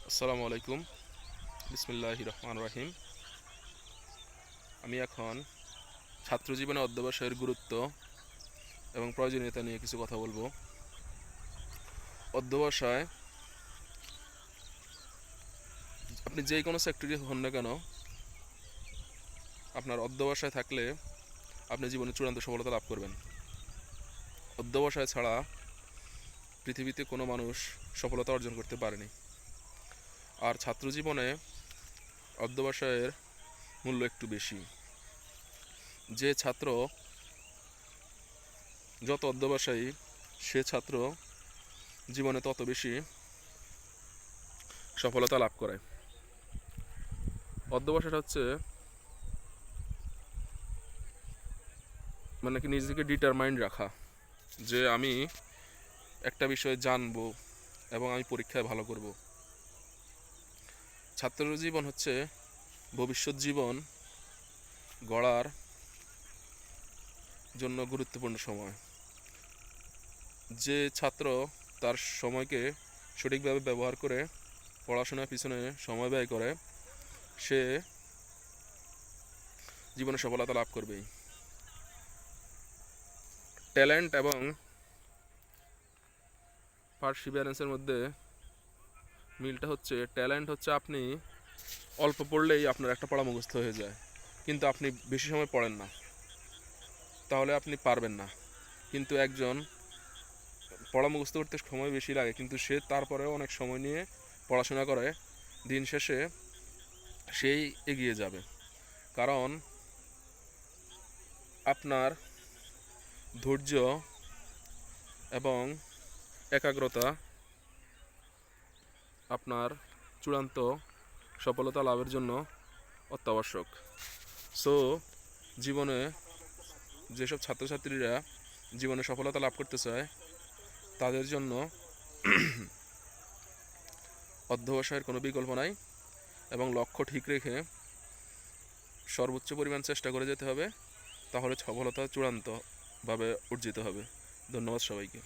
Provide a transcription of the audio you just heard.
আসসালামু আলাইকুম। বিসমিল্লাহির রহমানির রহিম। আমি এখন ছাত্র জীবনে অধ্যবসায়ের গুরুত্ব এবং প্রয়োজনীয়তা নিয়ে কিছু কথা বলবো। অধ্যবসায় আপনি যে কোনো সেক্টরে হন না কেন, আপনার অধ্যবসায় থাকলে আপনি জীবনে চূড়ান্ত সফলতা লাভ করবেন। অধ্যবসায় ছাড়া পৃথিবীতে কোনো মানুষ সফলতা অর্জন করতে পারেনি। আর ছাত্র জীবনে অধ্যবসায়ের মূল্য একটু বেশি। যে ছাত্র যত অধ্যবসায়ী, সে ছাত্র জীবনে তত বেশি সফলতা লাভ করে। অধ্যবসায়টা হচ্ছে মানে কি নিজেকে ডিটারমাইন্ড রাখা, যে আমি একটা বিষয়ে জানবো এবং আমি পরীক্ষায় ভালো করব। ছাত্র জীবন হচ্ছে ভবিষ্যৎ জীবন গড়ার জন্য গুরুত্বপূর্ণ সময়। যে ছাত্র তার সময়কে সঠিকভাবে ব্যবহার করে পড়াশোনার পিছনে সময় ব্যয় করে, সে জীবনে সফলতা লাভ করবেই। ট্যালেন্ট এবং পারসিভিয়ারেন্সের মধ্যে মিলটা হচ্ছে, ট্যালেন্ট হচ্ছে আপনি অল্প পড়লেই আপনার একটা পড়া মুখস্থ হয়ে যায়, কিন্তু আপনি বেশি সময় পড়েন না, তাহলে আপনি পারবেন না। কিন্তু একজন পড়া মুখস্থ করতে সময় বেশি লাগে, কিন্তু সে তারপরেও অনেক সময় নিয়ে পড়াশোনা করে, দিন শেষে সেই এগিয়ে যাবে। কারণ আপনার ধৈর্য এবং একাগ্রতা আপনার চূড়ান্ত সফলতা লাভের জন্য অত্যাবশ্যক। সো জীবনে যেসব ছাত্রছাত্রীরা জীবনে সফলতা লাভ করতে চায়, তাদের জন্য অধ্যবসায়ের কোনো বিকল্প নাই এবং লক্ষ্য ঠিক রেখে সর্বোচ্চ পরিমাণ চেষ্টা করে যেতে হবে, তাহলে সফলতা চূড়ান্তভাবে অর্জিত হবে। ধন্যবাদ সবাইকে।